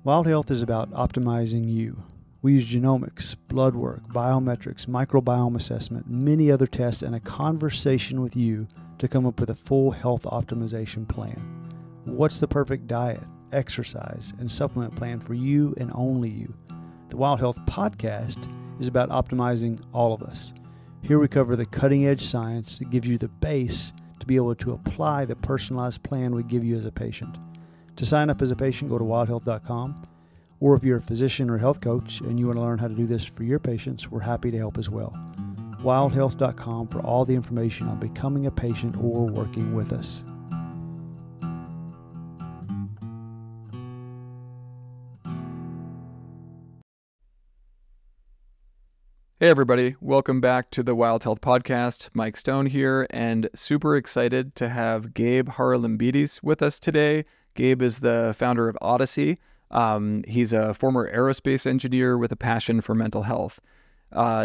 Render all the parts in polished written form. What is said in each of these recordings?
Wild Health is about optimizing you. We use genomics, blood work, biometrics, microbiome assessment, many other tests, and a conversation with you to come up with a full health optimization plan. What's the perfect diet, exercise, and supplement plan for you and only you? The Wild Health podcast is about optimizing all of us. Here we cover the cutting-edge science that gives you the base to be able to apply the personalized plan we give you as a patient. To sign up as a patient, go to wildhealth.com. Or if you're a physician or health coach and you want to learn how to do this for your patients, we're happy to help as well. wildhealth.com for all the information on becoming a patient or working with us. Hey everybody, welcome back to the Wild Health Podcast. Mike Stone here, and super excited to have Gabe Charalambides with us today. Gabe is the founder of Odyssey. He's a former aerospace engineer with a passion for mental health.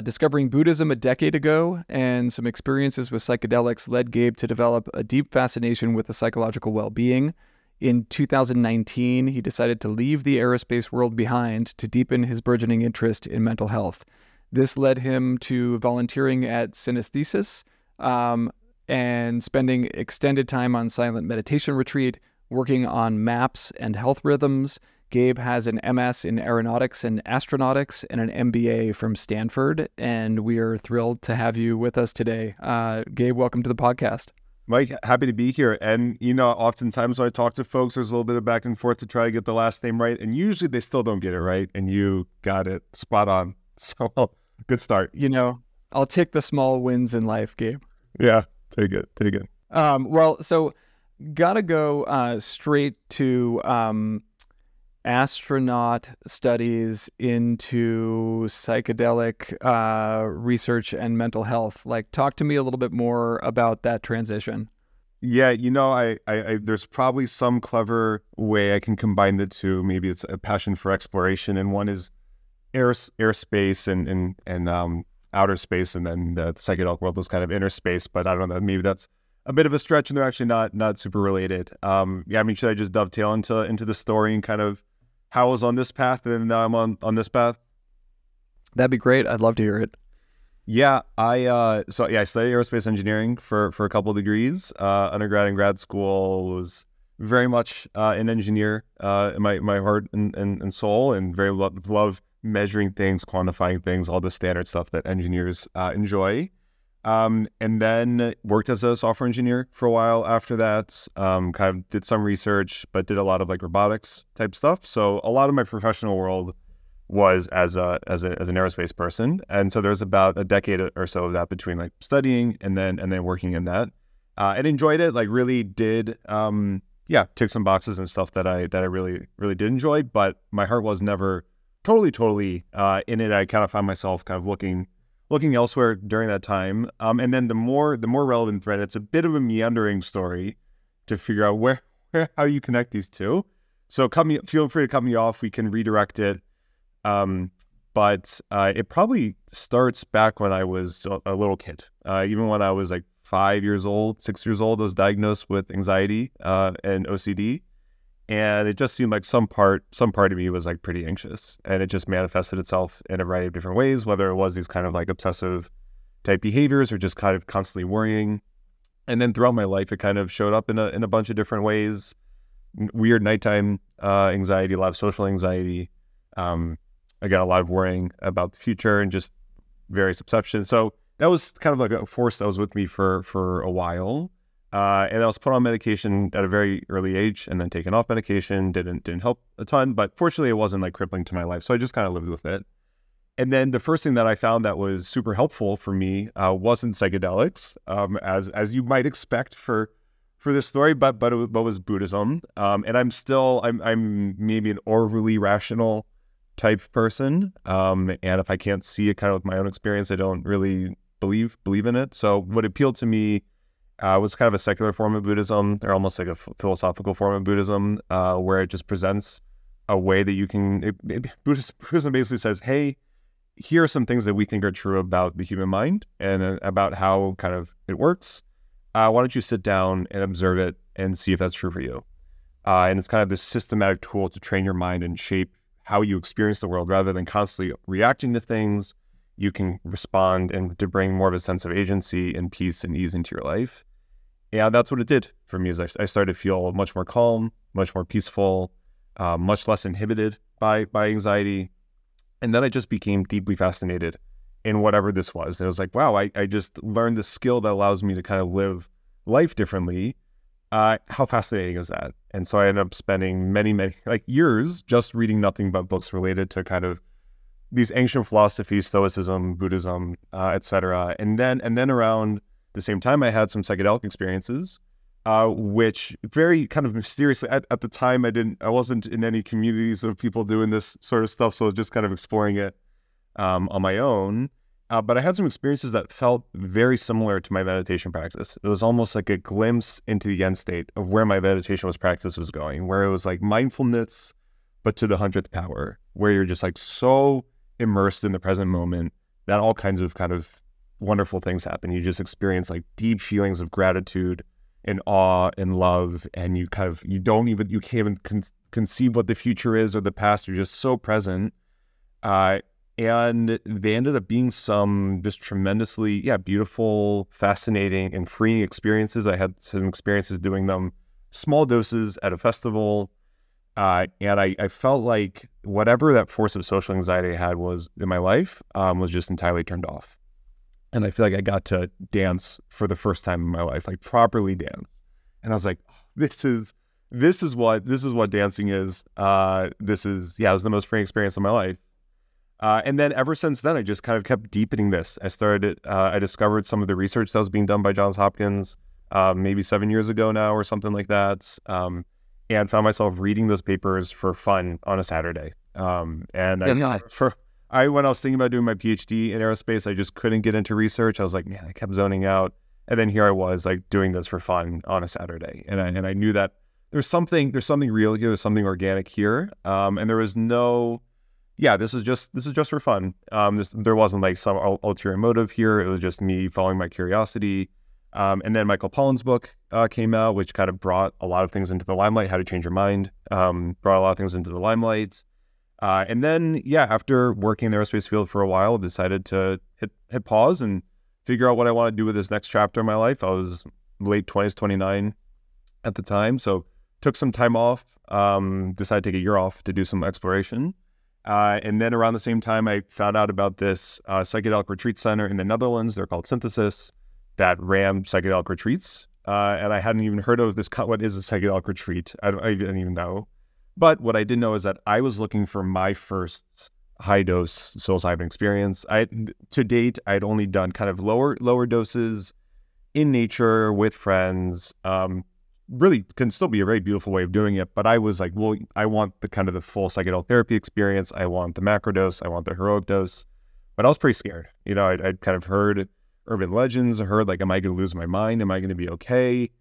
Discovering Buddhism a decade ago and some experiences with psychedelics led Gabe to develop a deep fascination with the psychological well-being. In 2019, he decided to leave the aerospace world behind to deepen his burgeoning interest in mental health. This led him to volunteering at Synesthesis and spending extended time on silent meditation retreat, working on maps and health rhythms. Gabe has an MS in aeronautics and astronautics and an MBA from Stanford, and we are thrilled to have you with us today. Gabe, welcome to the podcast. Mike, happy to be here. And, you know, oftentimes when I talk to folks, there's a little bit of back and forth to try to get the last name right, and usually they still don't get it right, and you got it spot on. So, good start. You know, I'll take the small wins in life, Gabe. Yeah, take it. So gotta go straight to astronaut studies into psychedelic research and mental health. Like, talk to me a little bit more about that transition. Yeah, you know, I there's probably some clever way I can combine the two. Maybe it's a passion for exploration, and one is airspace and outer space, and then the psychedelic world was kind of inner space. But I don't know, maybe that's a bit of a stretch, and they're actually not super related. Yeah, I mean, should I just dovetail into the story and kind of how I was on this path, and now I'm on this path? That'd be great. I'd love to hear it. Yeah, I studied aerospace engineering for a couple of degrees. Undergrad and grad school was very much an engineer in my heart and soul, and very love measuring things, quantifying things, all the standard stuff that engineers enjoy. And then worked as a software engineer for a while after that. Kind of did some research, but did a lot of like robotics type stuff. So a lot of my professional world was as an aerospace person. And so there's about a decade or so of that between like studying and then working in that. And enjoyed it, like really did tick some boxes and stuff that I really did enjoy, but my heart was never totally in it. I kind of found myself kind of looking elsewhere during that time. And then the more relevant thread, it's a bit of a meandering story to figure out how you connect these two. So feel free to cut me off. We can redirect it. But it probably starts back when I was a little kid. Even when I was like 6 years old, I was diagnosed with anxiety and OCD. And it just seemed like some part of me was like pretty anxious, and it just manifested itself in a variety of different ways, whether it was these kind of like obsessive type behaviors or just kind of constantly worrying. And then throughout my life, it kind of showed up in a bunch of different ways. Weird nighttime anxiety, a lot of social anxiety. I got a lot of worrying about the future and just various obsessions. So that was kind of like a force that was with me for a while. And I was put on medication at a very early age and then taken off medication. Didn't help a ton, but fortunately it wasn't like crippling to my life. So I just kind of lived with it. And then the first thing that I found that was super helpful for me wasn't psychedelics, as you might expect for this story, but was Buddhism. And I'm maybe an overly rational type person. And if I can't see it kind of with my own experience, I don't really believe in it. So what appealed to me was kind of a secular form of Buddhism, or almost like a philosophical form of Buddhism, where it just presents a way that you can. Buddhism basically says, "Hey, here are some things that we think are true about the human mind and about how kind of it works. Why don't you sit down and observe it and see if that's true for you?" And it's kind of this systematic tool to train your mind and shape how you experience the world rather than constantly reacting to things. You can respond and to bring more of a sense of agency and peace and ease into your life. And that's what it did for me. Is I started to feel much more calm, much more peaceful, much less inhibited by anxiety. And then I just became deeply fascinated in whatever this was. And it was like, wow, I just learned this skill that allows me to kind of live life differently. How fascinating is that? And so I ended up spending many like years just reading nothing but books related to kind of these ancient philosophies, Stoicism, Buddhism, etc. And then around the same time, I had some psychedelic experiences, which very kind of mysteriously at the time I wasn't in any communities of people doing this sort of stuff, so I was just kind of exploring it on my own. But I had some experiences that felt very similar to my meditation practice. It was almost like a glimpse into the end state of where my meditation practice was going, where it was like mindfulness, but to the 100th power, where you're just like so immersed in the present moment that all kinds of kind of wonderful things happen. You just experience like deep feelings of gratitude and awe and love, and you can't even conceive what the future is or the past. You're just so present. And they ended up being some just tremendously, beautiful, fascinating, and freeing experiences. I had some experiences doing them, small doses at a festival. And I felt like whatever that force of social anxiety I had was in my life was just entirely turned off. And I feel like I got to dance for the first time in my life, like properly dance. And I was like, this is what dancing is. It was the most freeing experience of my life. And then ever since then, I just kind of kept deepening this. I discovered some of the research that was being done by Johns Hopkins, maybe 7 years ago now or something like that. And found myself reading those papers for fun on a Saturday. When I was thinking about doing my PhD in aerospace, I just couldn't get into research. I was like, man, I kept zoning out. And then here I was like doing this for fun on a Saturday. And I knew that there's something real here. There's something organic here. And there was no, this is just for fun. There wasn't like some ulterior motive here. It was just me following my curiosity. And then Michael Pollan's book came out, which kind of brought a lot of things into the limelight, How to Change Your Mind, brought a lot of things into the limelight. And then, after working in the aerospace field for a while, decided to hit pause and figure out what I want to do with this next chapter of my life. I was late 20s, 29 at the time. So took some time off, decided to take a year off to do some exploration. And then around the same time, I found out about this psychedelic retreat center in the Netherlands. They're called Synthesis, that ran psychedelic retreats. And I hadn't even heard of this. What is a psychedelic retreat? I didn't even know. But what I did know is that I was looking for my first high-dose psilocybin experience. To date, I'd only done kind of lower doses in nature with friends. Really can still be a very beautiful way of doing it. But I was like, well, I want the full psychedelic therapy experience. I want the macro dose. I want the heroic dose. But I was pretty scared. I'd kind of heard urban legends. I heard like, am I going to lose my mind? Am I going to be okay?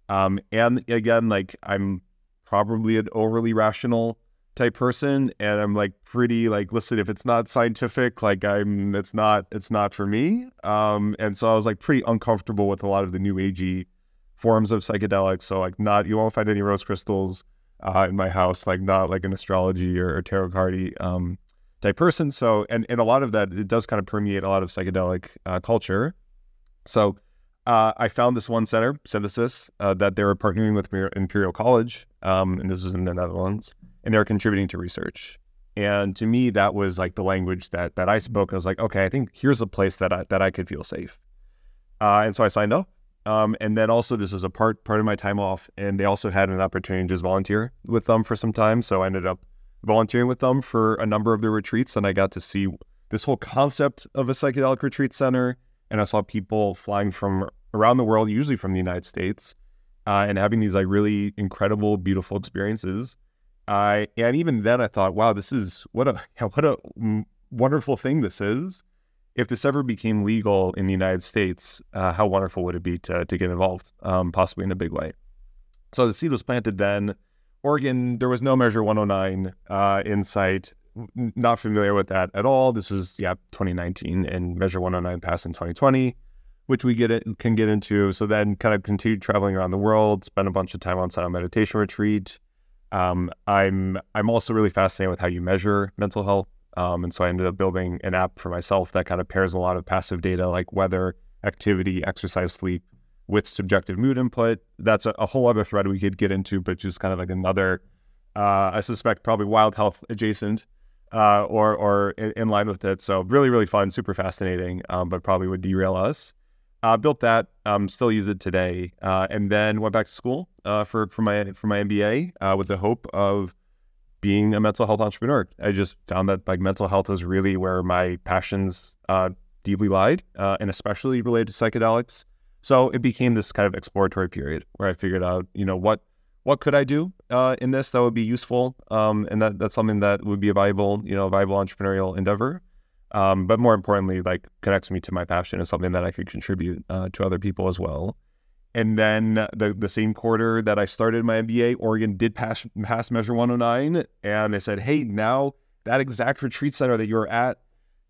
And again, like I'm probably an overly rational type person, and I'm like pretty like, listen, if it's not scientific, like it's not for me. And so I was like pretty uncomfortable with a lot of the new agey forms of psychedelics. So like you won't find any rose crystals in my house, like not like an astrology or tarot cardy type person. So and a lot of that, it does kind of permeate a lot of psychedelic culture. So I found this one center, Synthesis, that they were partnering with Imperial College, and this was in the Netherlands, and they were contributing to research. And to me, that was like the language that I spoke. I was like, okay, I think here's a place that I could feel safe. And so I signed up. And then also this was a part of my time off, and they also had an opportunity to just volunteer with them for some time. So I ended up volunteering with them for a number of their retreats, and I got to see this whole concept of a psychedelic retreat center. And I saw people flying from around the world, usually from the United States, and having these like really incredible, beautiful experiences. And even then I thought, wow, this is what a wonderful thing this is. If this ever became legal in the United States, how wonderful would it be to get involved, possibly in a big way. So the seed was planted then. Oregon, there was no Measure 109 in sight. Not familiar with that at all. This was 2019, and Measure 109 passed in 2020, which we can get into. So then kind of continued traveling around the world, spent a bunch of time on silent meditation retreat, I'm also really fascinated with how you measure mental health. And so I ended up building an app for myself that kind of pairs a lot of passive data like weather, activity, exercise, sleep with subjective mood input. That's a whole other thread we could get into, but just kind of like another, I suspect probably wild health adjacent, or in line with it. So really, really fun, super fascinating, but probably would derail us. Built that, still use it today, and then went back to school for my MBA with the hope of being a mental health entrepreneur. I just found that like mental health was really where my passions deeply lied, and especially related to psychedelics. So it became this kind of exploratory period where I figured out, what could I do in this that would be useful, and that's something that would be a viable entrepreneurial endeavor. But more importantly, like connects me to my passion and something that I could contribute to other people as well. And then the same quarter that I started my MBA, Oregon did pass Measure 109, and they said, hey, now that exact retreat center that you're at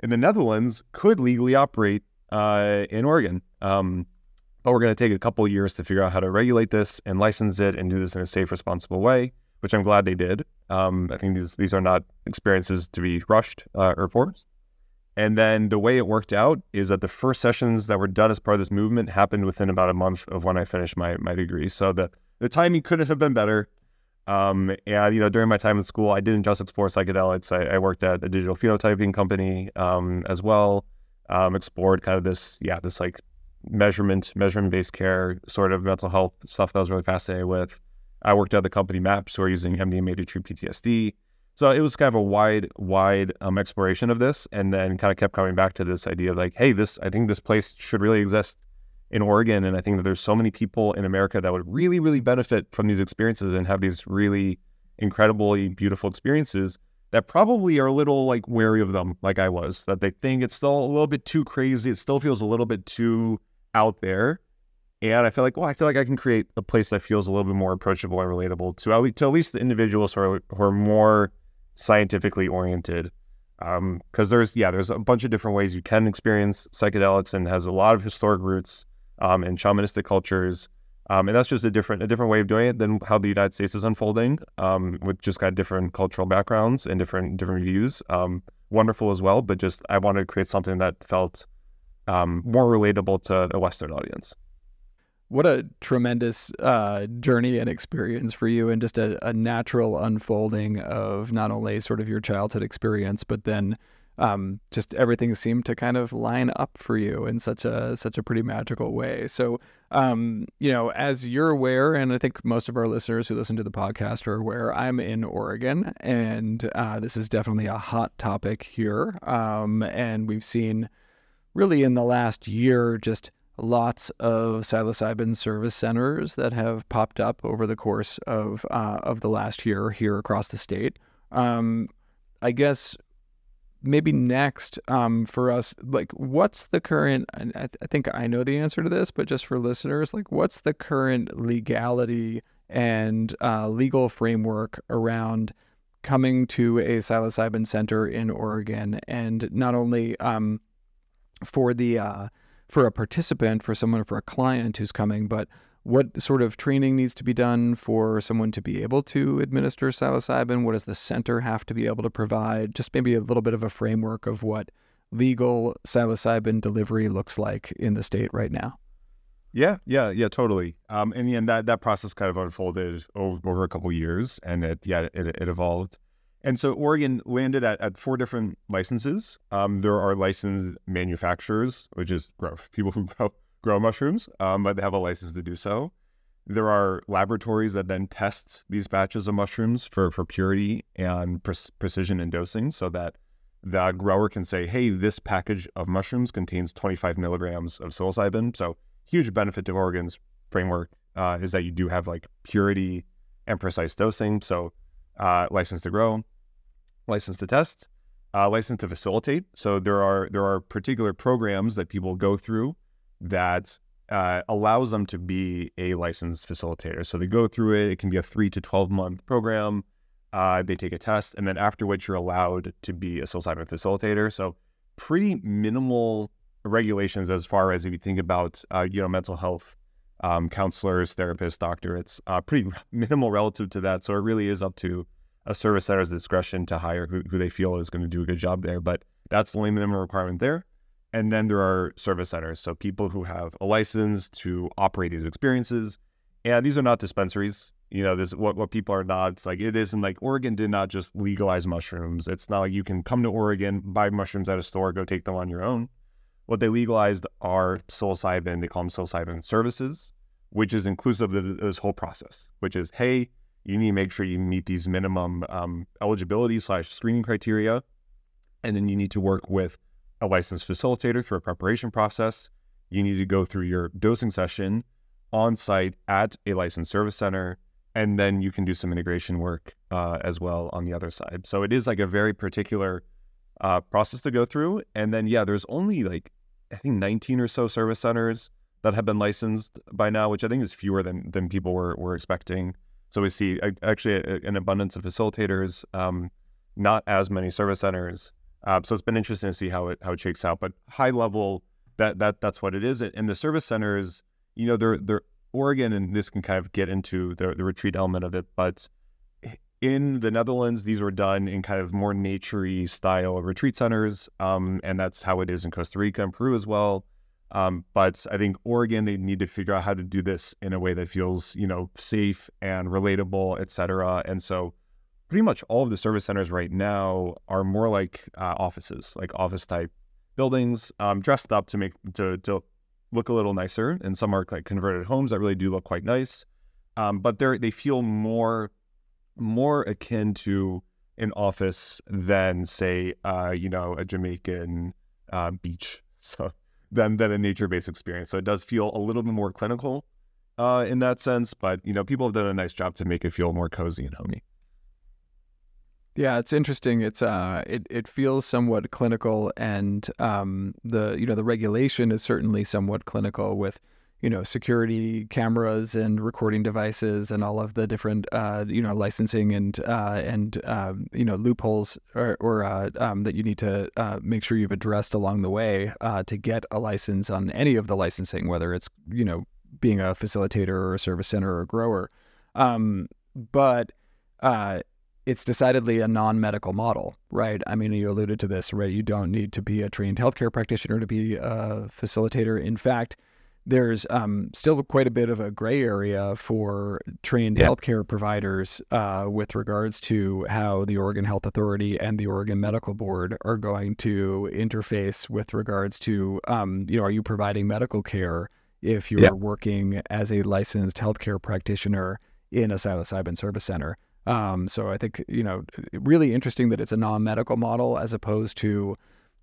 in the Netherlands could legally operate in Oregon. But we're going to take a couple of years to figure out how to regulate this and license it and do this in a safe, responsible way, which I'm glad they did. I think these are not experiences to be rushed or forced. And then the way it worked out is that the first sessions that were done as part of this movement happened within about a month of when I finished my degree. So the timing couldn't have been better. And during my time in school, I didn't just explore psychedelics. I worked at a digital phenotyping company as well. Explored kind of this like measurement-based care sort of mental health stuff that I was really fascinated with. I worked at the company MAPS, who are using MDMA to treat PTSD. So it was kind of a wide exploration of this, and then kind of kept coming back to this idea of like, hey, I think this place should really exist in Oregon, and I think that there's so many people in America that would really, really benefit from these experiences and have these really incredibly beautiful experiences that probably are a little like wary of them, like I was, that they think it's still a little bit too crazy. It still feels a little bit too out there. And I feel like I can create a place that feels a little bit more approachable and relatable to at least the individuals who are more scientifically oriented, because there's a bunch of different ways you can experience psychedelics, and has a lot of historic roots in shamanistic cultures, and that's just a different way of doing it than how the United States is unfolding, with just kind of different cultural backgrounds and different views. Wonderful as well, but just I wanted to create something that felt more relatable to a Western audience. What a tremendous journey and experience for you, and just a natural unfolding of not only sort of your childhood experience, but then just everything seemed to kind of line up for you in such a pretty magical way. So, as you're aware, and I think most of our listeners who listen to the podcast are aware, I'm in Oregon, and this is definitely a hot topic here. And we've seen really in the last year just lots of psilocybin service centers that have popped up over the course of the last year here across the state. I guess maybe next for us, like, what's the current, I think I know the answer to this, but just for listeners, like, what's the current legality and legal framework around coming to a psilocybin center in Oregon, and not only for a participant, for a client who's coming, but what sort of training needs to be done for someone to be able to administer psilocybin? What does the center have to be able to provide? Just maybe a little bit of a framework of what legal psilocybin delivery looks like in the state right now. Yeah, totally. In the end, that process kind of unfolded over a couple of years, and it evolved. And so Oregon landed at 4 different licenses. There are licensed manufacturers, which is people who grow mushrooms, but they have a license to do so. There are laboratories that then test these batches of mushrooms for purity and precision in dosing, so that the grower can say, hey, this package of mushrooms contains 25 milligrams of psilocybin. So huge benefit to Oregon's framework is that you do have like purity and precise dosing. So license to grow, license to test, license to facilitate. So there are particular programs that people go through that allows them to be a licensed facilitator. So they go through it. It can be a 3 to 12 month program. They take a test, and then after which you're allowed to be a psilocybin facilitator. So pretty minimal regulations as far as if you think about mental health counselors, therapists, doctor. It's pretty minimal relative to that. So it really is up to a service center's discretion to hire who they feel is going to do a good job there. But that's the only minimum requirement there. And then there are service centers. So people who have a license to operate these experiences. And these are not dispensaries. You know, this what people are not. It's like it isn't like Oregon did not just legalize mushrooms. It's not like you can come to Oregon, buy mushrooms at a store, go take them on your own. What they legalized are psilocybin. They call them psilocybin services, which is inclusive of this whole process, which is, hey, you need to make sure you meet these minimum eligibility/screening criteria. And then you need to work with a licensed facilitator through a preparation process. You need to go through your dosing session on site at a licensed service center. And then you can do some integration work as well on the other side. So it is like a very particular process to go through. And then, yeah, there's only like, I think 19 or so service centers that have been licensed by now, which I think is fewer than people were expecting. So we see actually an abundance of facilitators, not as many service centers. So it's been interesting to see how it shakes out. But high level, that's what it is. And the service centers, you know, they're Oregon, and this can kind of get into the retreat element of it. But in the Netherlands, these were done in kind of more naturey style retreat centers, and that's how it is in Costa Rica and Peru as well. But I think Oregon, they need to figure out how to do this in a way that feels, you know, safe and relatable, et cetera. And so pretty much all of the service centers right now are more like offices, like office type buildings, dressed up to make to look a little nicer. And some are like converted homes that really do look quite nice. But they feel more akin to an office than, say, you know, a Jamaican beach. So than a nature-based experience. So it does feel a little bit more clinical in that sense, but, you know, people have done a nice job to make it feel more cozy and homey. Yeah, it's interesting. It's it feels somewhat clinical, and the regulation is certainly somewhat clinical with, you know, security cameras and recording devices and all of the different licensing and loopholes or that you need to make sure you've addressed along the way to get a license on any of the licensing, whether it's, you know, being a facilitator or a service center or a grower, but it's decidedly a non-medical model, right? I mean, you alluded to this, right? You don't need to be a trained healthcare practitioner to be a facilitator. In fact, there's still quite a bit of a gray area for trained healthcare providers with regards to how the Oregon Health Authority and the Oregon Medical Board are going to interface with regards to, are you providing medical care if you're working as a licensed healthcare practitioner in a psilocybin service center? So I think, you know, really interesting that it's a non-medical model as opposed to,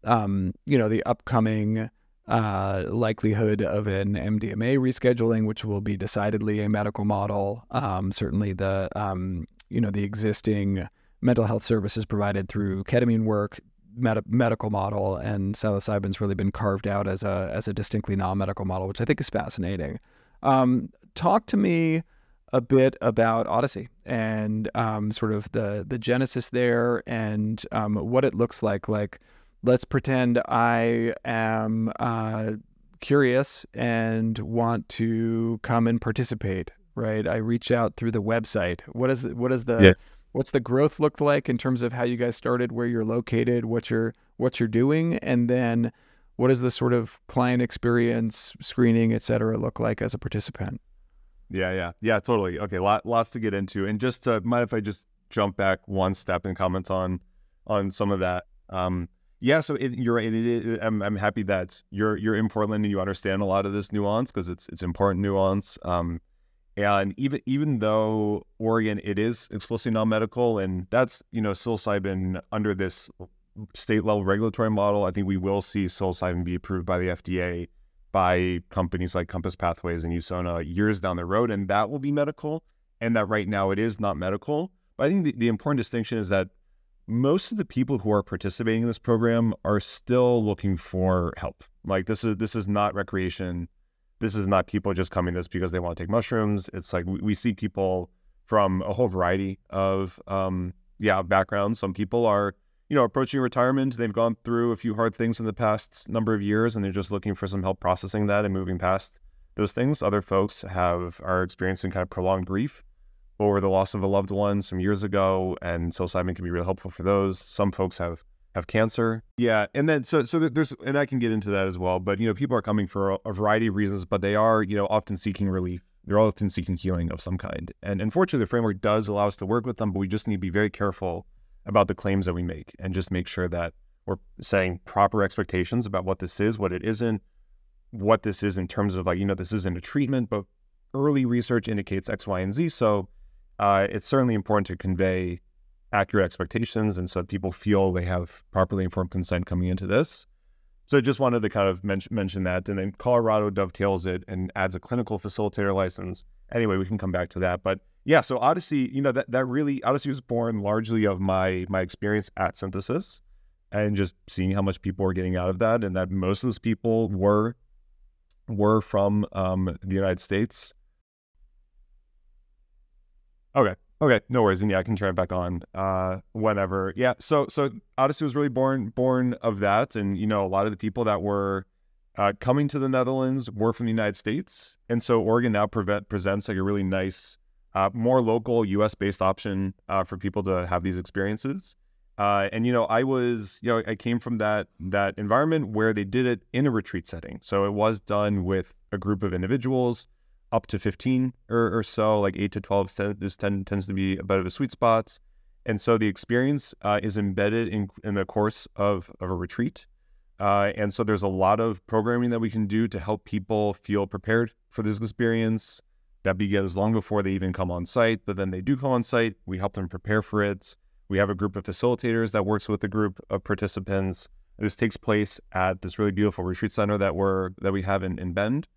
the upcoming likelihood of an MDMA rescheduling, which will be decidedly a medical model. Certainly the existing mental health services provided through ketamine work, medical model, and psilocybin's really been carved out as a distinctly non-medical model, which I think is fascinating. Talk to me a bit about Odyssey and sort of the genesis there and what it looks like. Like, let's pretend I am curious and want to come and participate, right? I reach out through the website. What's the growth look like in terms of how you guys started, where you're located, what you're doing, and then what does the sort of client experience, screening, et cetera, look like as a participant? Yeah, totally. Okay, lots to get into. And just mind if I just jump back one step and comment on some of that. So you're right. I'm happy that you're in Portland and you understand a lot of this nuance, because it's important nuance. And even though Oregon, it is explicitly non-medical, and that's, psilocybin under this state level regulatory model, I think we will see psilocybin be approved by the FDA by companies like Compass Pathways and USONA years down the road, and that will be medical, and that right now it is not medical. But I think the important distinction is that most of the people who are participating in this program are still looking for help. Like, this is not recreation. This is not people just coming to this because they want to take mushrooms. It's like we see people from a whole variety of backgrounds. Some people are approaching retirement. They've gone through a few hard things in the past number of years, and they're just looking for some help processing that and moving past those things. Other folks are experiencing kind of prolonged grief over the loss of a loved one some years ago, and psilocybin can be really helpful for those. Some folks have cancer. Yeah, and then so there's, and I can get into that as well, but people are coming for a variety of reasons, but they are often seeking relief. They're often seeking healing of some kind. And unfortunately, the framework does allow us to work with them, but we just need to be very careful about the claims that we make and just make sure that we're setting proper expectations about what this is, what it isn't, what this is in terms of this isn't a treatment, but early research indicates X, Y, and Z. So it's certainly important to convey accurate expectations, and so people feel they have properly informed consent coming into this. So I just wanted to kind of mention that. And then Colorado dovetails it and adds a clinical facilitator license. Anyway, we can come back to that. But yeah, so Odyssey, that really, Odyssey was born largely of my experience at Synthesis and just seeing how much people were getting out of that, and that most of those people were from the United States. Okay, no worries. And yeah, I can turn it back on whenever. Yeah, so Odyssey was really born of that, and a lot of the people that were coming to the Netherlands were from the United States, and so Oregon now presents like a really nice, more local U.S.-based option for people to have these experiences. And I came from that environment where they did it in a retreat setting, so it was done with a group of individuals. Up to 15 or so, like 8 to 12 tends to be a bit of a sweet spot. And so the experience is embedded in the course of a retreat. And so there's a lot of programming that we can do to help people feel prepared for this experience. That begins long before they even come on site, but then they do come on site, we help them prepare for it. We have a group of facilitators that works with a group of participants. This takes place at this really beautiful retreat center that we have in Bend.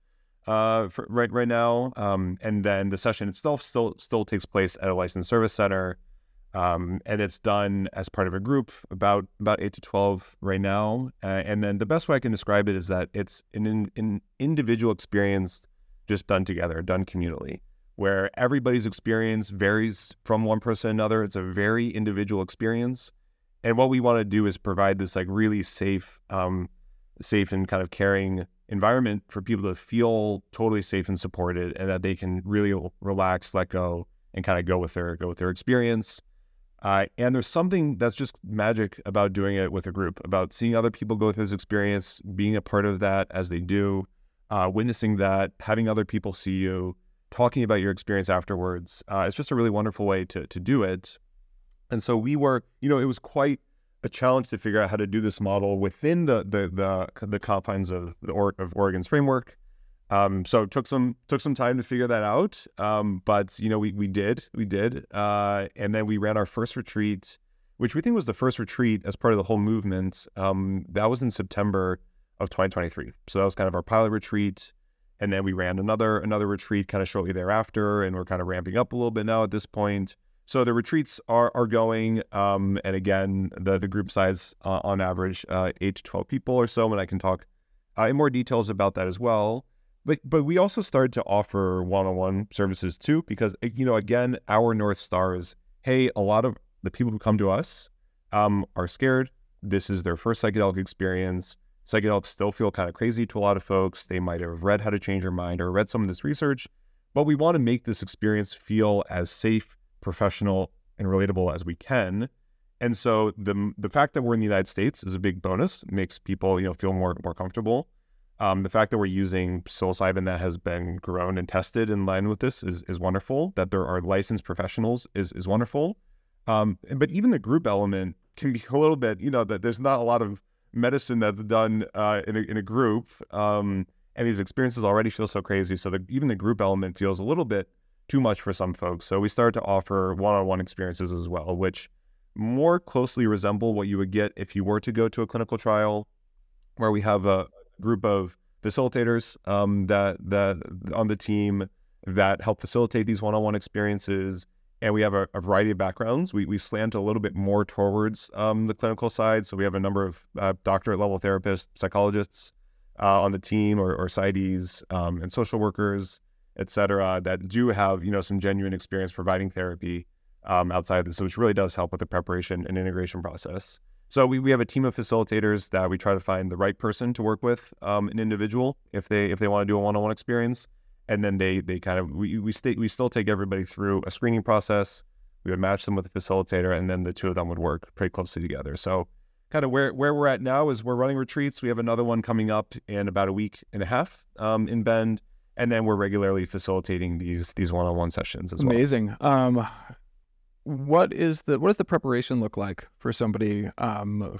Right now, and then the session itself still takes place at a licensed service center, and it's done as part of a group, about 8 to 12 right now. And then the best way I can describe it is that it's an individual experience, just done together, done communally, where everybody's experience varies from one person to another. It's a very individual experience, and what we want to do is provide this like really safe and kind of caring environment for people to feel totally safe and supported, and that they can really relax, let go, and kind of go with their experience. And there's something that's just magic about doing it with a group, about seeing other people go through this experience, being a part of that as they do, witnessing that, having other people see you, talking about your experience afterwards. It's just a really wonderful way to do it. And so we were, it was quite a challenge to figure out how to do this model within the confines of Oregon's framework. So it took some time to figure that out. But we did. And then we ran our first retreat, which we think was the first retreat as part of the whole movement. That was in September of 2023. So that was kind of our pilot retreat. And then we ran another retreat kind of shortly thereafter, and we're kind of ramping up a little bit now at this point. So the retreats are going, and again, the group size on average, 8 to 12 people or so, and I can talk in more details about that as well. But we also started to offer one-on-one services too, because again, our North Star is, hey, a lot of the people who come to us are scared. This is their first psychedelic experience. Psychedelics still feel kind of crazy to a lot of folks. They might have read How to Change Your Mind or read some of this research, but we want to make this experience feel as safe, professional, and relatable as we can. And so the fact that we're in the United States is a big bonus. It makes people feel more comfortable. The fact that we're using psilocybin that has been grown and tested in line with this is wonderful. That there are licensed professionals is wonderful. But even the group element can be a little bit, that there's not a lot of medicine that's done in a group, and these experiences already feel so crazy. So even the group element feels a little bit too much for some folks. So we started to offer one-on-one experiences as well, which more closely resemble what you would get if you were to go to a clinical trial, where we have a group of facilitators that on the team that help facilitate these one-on-one experiences. And we have a variety of backgrounds. We slant a little bit more towards the clinical side. So we have a number of doctorate level therapists, psychologists on the team, or PsyDs, and social workers, et cetera, that do have, some genuine experience providing therapy outside of this, which really does help with the preparation and integration process. So we have a team of facilitators that we try to find the right person to work with, an individual, if they want to do a one-on-one experience. And then they kind of, we still take everybody through a screening process. We would match them with a facilitator, and then the two of them would work pretty closely together. So kind of where we're at now is we're running retreats. We have another one coming up in about a week and a half in Bend. And then we're regularly facilitating these one-on-one sessions as well. Amazing. What does the preparation look like for somebody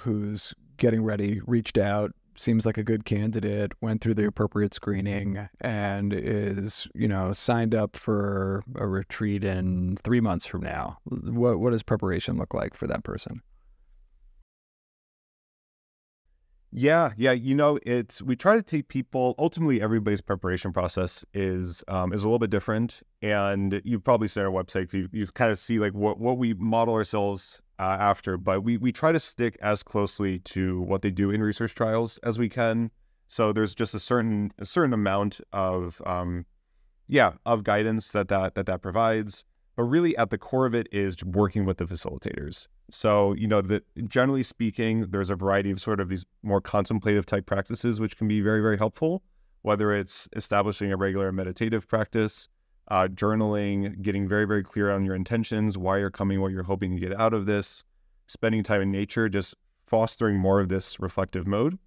who's getting ready, reached out, seems like a good candidate, went through the appropriate screening, and is, signed up for a retreat in 3 months from now? What does preparation look like for that person? Yeah. We try to take people, ultimately everybody's preparation process is a little bit different. And you've probably seen our website, you kind of see like what we model ourselves after, but we try to stick as closely to what they do in research trials as we can. So there's just a certain amount of guidance that provides. But really at the core of it is working with the facilitators. So, generally speaking, there's a variety of sort of these more contemplative type practices, which can be very, very helpful, whether it's establishing a regular meditative practice, journaling, getting very, very clear on your intentions, why you're coming, what you're hoping to get out of this, spending time in nature, just fostering more of this reflective mode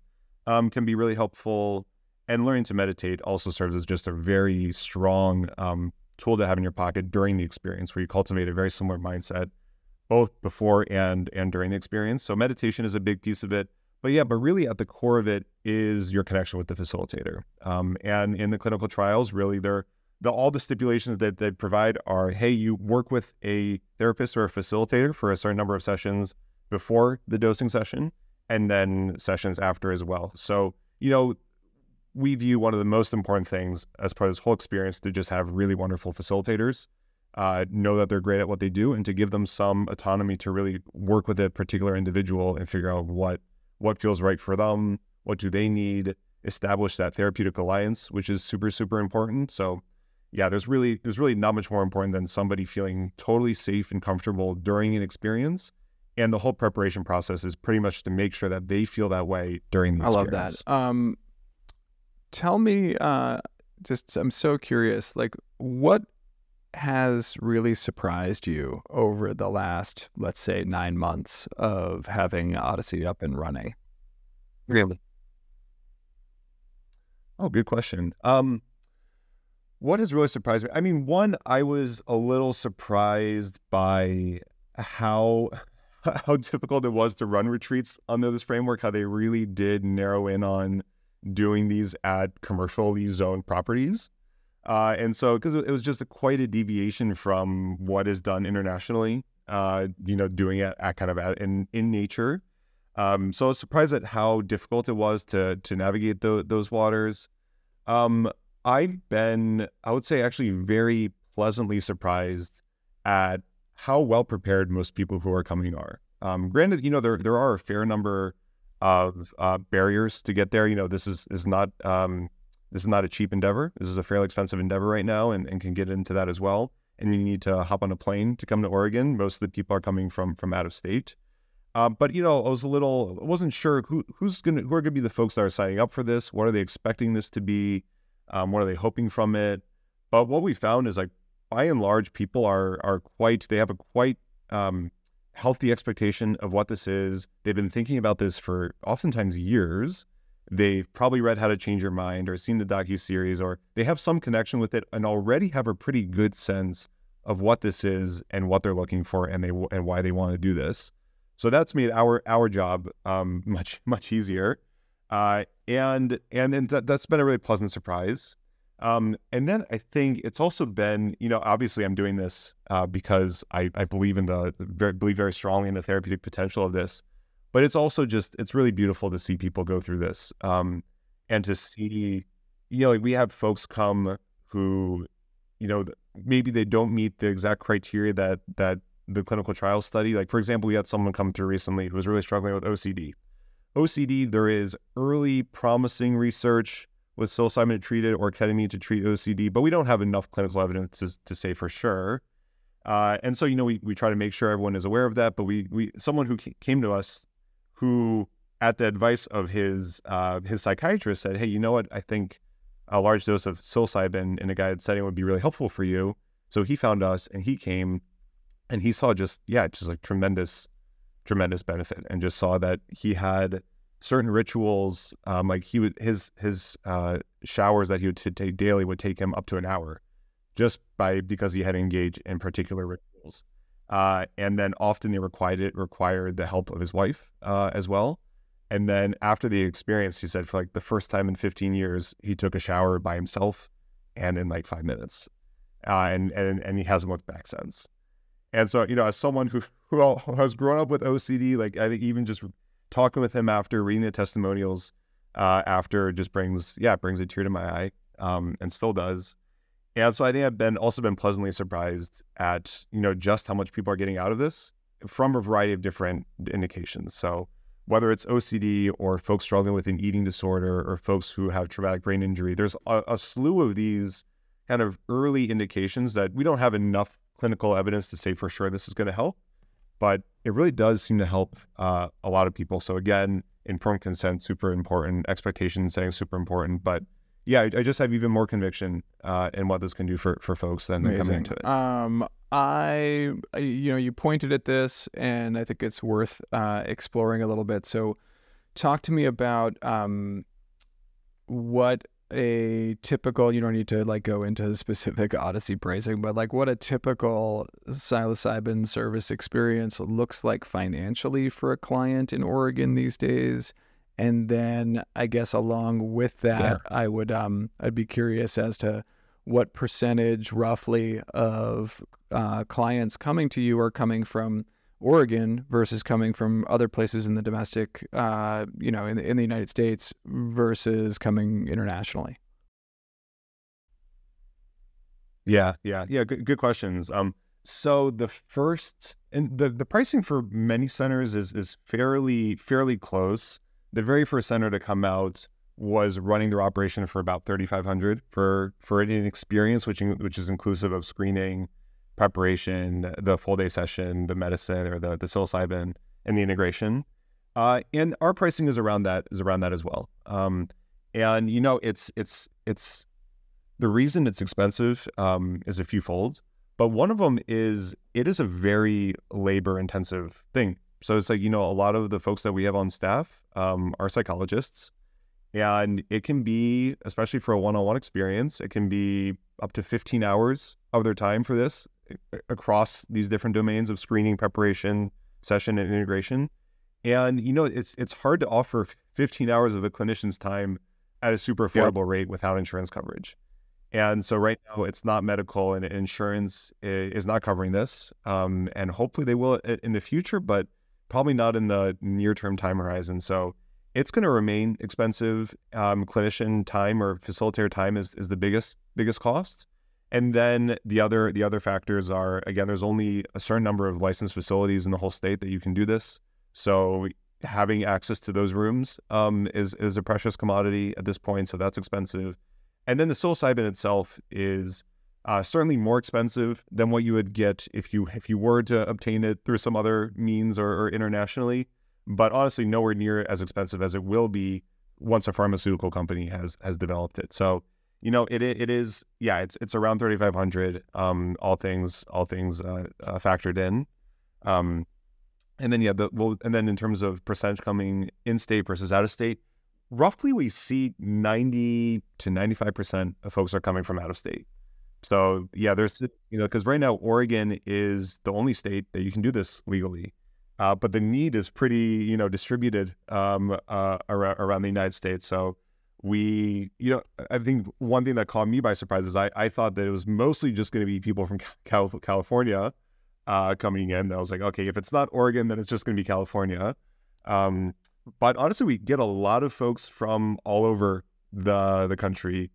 can be really helpful. And learning to meditate also serves as just a very strong tool to have in your pocket during the experience, where you cultivate a very similar mindset both before and during the experience. So meditation is a big piece of it. But really at the core of it is your connection with the facilitator. And in the clinical trials, really all the stipulations that they provide are, hey, you work with a therapist or a facilitator for a certain number of sessions before the dosing session, and then sessions after as well. So, we view one of the most important things as part of this whole experience to just have really wonderful facilitators, know that they're great at what they do, and to give them some autonomy to really work with a particular individual and figure out what feels right for them, what do they need, establish that therapeutic alliance, which is super, super important. So there's really not much more important than somebody feeling totally safe and comfortable during an experience. And the whole preparation process is pretty much to make sure that they feel that way during the experience. I love that. Tell me, I'm so curious, like what has really surprised you over the last, let's say, 9 months of having Odyssey up and running? Really? Oh, good question. What has really surprised me? I mean, one, I was a little surprised by how difficult it was to run retreats under this framework, how they really did narrow in on doing these at commercially zoned properties. And so, because it was just quite a deviation from what is done internationally, doing it in nature. So I was surprised at how difficult it was to navigate those waters. I've been, I would say, actually very pleasantly surprised at how well prepared most people who are coming are. Granted, there are a fair number of barriers to get there. This is not a cheap endeavor. This is a fairly expensive endeavor right now, and can get into that as well. And you need to hop on a plane to come to Oregon. Most of the people are coming from out of state. But I wasn't sure who are gonna be the folks that are signing up for this. What are they expecting this to be? What are they hoping from it? But what we found is, like, by and large, people they have a quite healthy expectation of what this is. They've been thinking about this for oftentimes years. They've probably read How to Change Your Mind or seen the docuseries, or they have some connection with it and already have a pretty good sense of what this is and what they're looking for, and why they want to do this. So that's made our job much easier, and that's been a really pleasant surprise. And then I think it's also been, obviously I'm doing this because I believe very strongly in the therapeutic potential of this, but it's also it's really beautiful to see people go through this, and to see, we have folks come who, maybe they don't meet the exact criteria that the clinical trial study. Like, for example, we had someone come through recently who was really struggling with OCD. There is early promising research with psilocybin treated or ketamine to treat OCD, but we don't have enough clinical evidence to say for sure. And so, we try to make sure everyone is aware of that. But someone who came to us who, at the advice of his psychiatrist, said, hey, you know what? I think a large dose of psilocybin in a guided setting would be really helpful for you. So he found us, and he came, and he saw just like tremendous benefit, and just saw that he had certain rituals, like his showers that he would take daily would take him up to an hour, just because he had engaged in particular rituals. And then often they required the help of his wife as well. And then after the experience, he said for like the first time in 15 years, he took a shower by himself and in like 5 minutes. And he hasn't looked back since. And so, as someone who has grown up with OCD, like I think even just talking with him after reading the testimonials, after just brings a tear to my eye, and still does. And so I think I've also been pleasantly surprised at, just how much people are getting out of this from a variety of different indications. So whether it's OCD or folks struggling with an eating disorder or folks who have traumatic brain injury, there's a slew of these kind of early indications that we don't have enough clinical evidence to say for sure this is going to help, but it really does seem to help a lot of people. So again, informed consent, super important, expectation setting, super important, but yeah, I just have even more conviction in what this can do for folks than coming into it. You pointed at this, and I think it's worth exploring a little bit. So talk to me about what a typical, you don't need to like go into specific Odyssey pricing, but like what a typical psilocybin service experience looks like financially for a client in Oregon these days. And then I guess along with that, I'd be curious as to what percentage roughly of clients coming to you are coming from Oregon versus coming from other places in the domestic, in the United States versus coming internationally. Yeah. Good questions. So the first, and the pricing for many centers is fairly close. The very first center to come out was running their operation for about $3,500 for an experience, which is inclusive of screening, preparation, the full day session, the medicine or the psilocybin, and the integration. And our pricing is around that as well. And it's the reason it's expensive is a fewfold, but one of them is it is a very labor intensive thing. So it's like, a lot of the folks that we have on staff are psychologists, and it can be, especially for a one-on-one experience, it can be up to 15 hours of their time for this across these different domains of screening, preparation, session, and integration. And, it's hard to offer 15 hours of a clinician's time at a super affordable rate without insurance coverage. And so right now it's not medical, and insurance is not covering this. And hopefully they will in the future, but probably not in the near-term time horizon. So it's going to remain expensive. Clinician time or facilitator time is the biggest cost. And then the other factors are, again, there's only a certain number of licensed facilities in the whole state that you can do this. So having access to those rooms is a precious commodity at this point. So that's expensive. And then the psilocybin itself is certainly more expensive than what you would get if you were to obtain it through some other means or internationally, but honestly nowhere near as expensive as it will be once a pharmaceutical company has developed it. So it is it's around $3,500, all things factored in, and then in terms of percentage coming in state versus out of state, roughly we see 90 to 95% of folks are coming from out of state. So yeah, there's, because right now Oregon is the only state that you can do this legally, but the need is pretty, distributed around the United States. So we, I think one thing that caught me by surprise is I thought that it was mostly just going to be people from California coming in. I was like, okay, if it's not Oregon, then it's just going to be California. But honestly, we get a lot of folks from all over the country.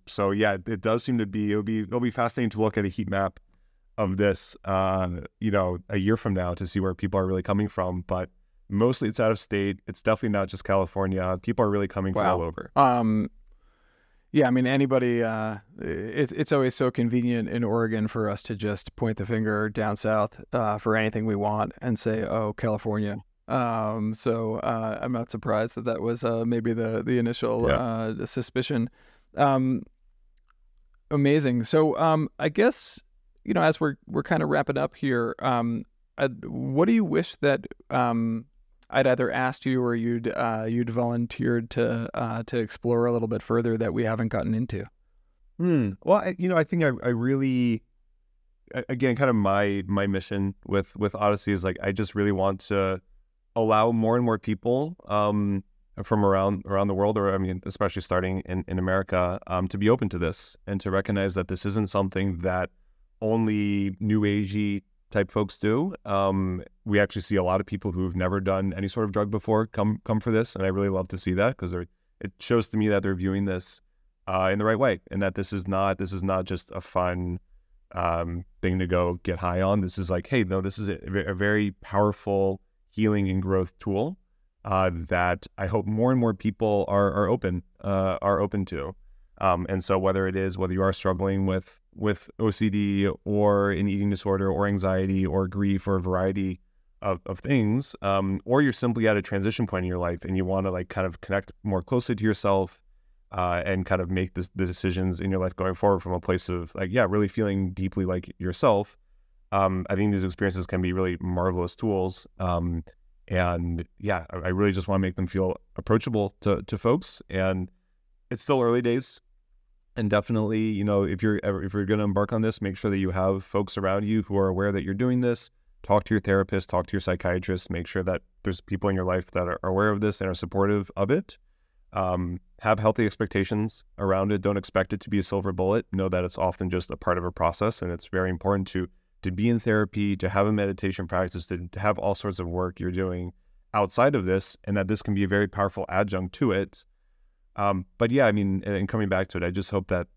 So yeah, it does seem to be, it'll be fascinating to look at a heat map of this, a year from now to see where people are really coming from. But mostly it's out of state. It's definitely not just California. People are really coming from all over. Yeah, I mean, anybody, it's always so convenient in Oregon for us to just point the finger down south for anything we want and say, oh, California. So I'm not surprised that that was maybe the initial suspicion. Amazing. So I guess, as we're kind of wrapping up here, what do you wish that I'd either asked you or you'd volunteered to explore a little bit further that we haven't gotten into? Well, I think I really, again, kind of my mission with Odyssey is like, I just really want to allow more and more people from around the world, or especially starting in America, to be open to this and to recognize that this isn't something that only New Agey type folks do. We actually see a lot of people who've never done any sort of drug before come for this, and I really love to see that, because it shows to me that they're viewing this in the right way, and that this is not just a fun thing to go get high on. This is like, hey, no, this is a very powerful healing and growth tool that I hope more and more people are open to. And so whether you are struggling with OCD or an eating disorder or anxiety or grief or a variety of things, or you're simply at a transition point in your life and you want to like kind of connect more closely to yourself and kind of make the decisions in your life going forward from a place of like, really feeling deeply like yourself. I think these experiences can be really marvelous tools. And I really just want to make them feel approachable to folks. And it's still early days. And definitely, if you're going to embark on this, make sure that you have folks around you who are aware that you're doing this. Talk to your therapist, talk to your psychiatrist, make sure that there's people in your life that are aware of this and are supportive of it. Have healthy expectations around it. Don't expect it to be a silver bullet. Know that it's often just a part of a process, and it's very important to be in therapy, to have a meditation practice, to have all sorts of work you're doing outside of this, and that this can be a very powerful adjunct to it. But and coming back to it, I just hope that,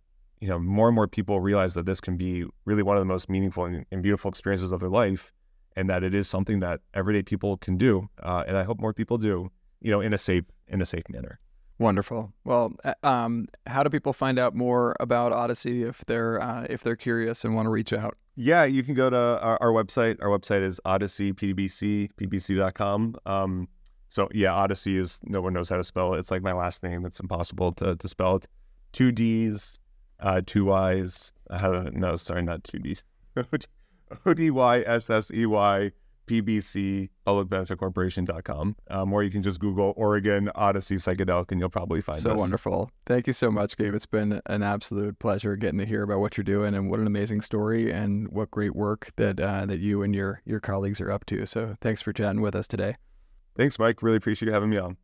more and more people realize that this can be really one of the most meaningful and beautiful experiences of their life, and that it is something that everyday people can do. And I hope more people do, in a safe manner. Wonderful. Well, how do people find out more about Odyssey if they're curious and want to reach out? Yeah, you can go to our website. Our website is Odyssey, pdbc.com. Odyssey is, no one knows how to spell it. It's like my last name. It's impossible to spell it. 2 Ds, 2 Ys. No, sorry, not 2 Ds. ODYSSEY, PBC, publicbenefitcorporation.com. Or you can just Google Oregon Odyssey Psychedelic and you'll probably find us. So wonderful. Thank you so much, Gabe. It's been an absolute pleasure getting to hear about what you're doing, and what an amazing story and what great work that you and your colleagues are up to. So thanks for chatting with us today. Thanks, Mike. Really appreciate you having me on.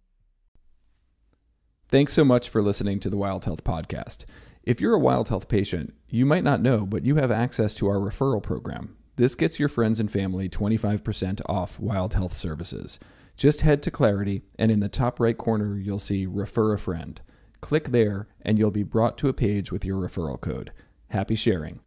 Thanks so much for listening to the Wild Health Podcast. If you're a Wild Health patient, you might not know, but you have access to our referral program. This gets your friends and family 25% off Wild Health services. Just head to Clarity, and in the top right corner, you'll see Refer a Friend. Click there, and you'll be brought to a page with your referral code. Happy sharing.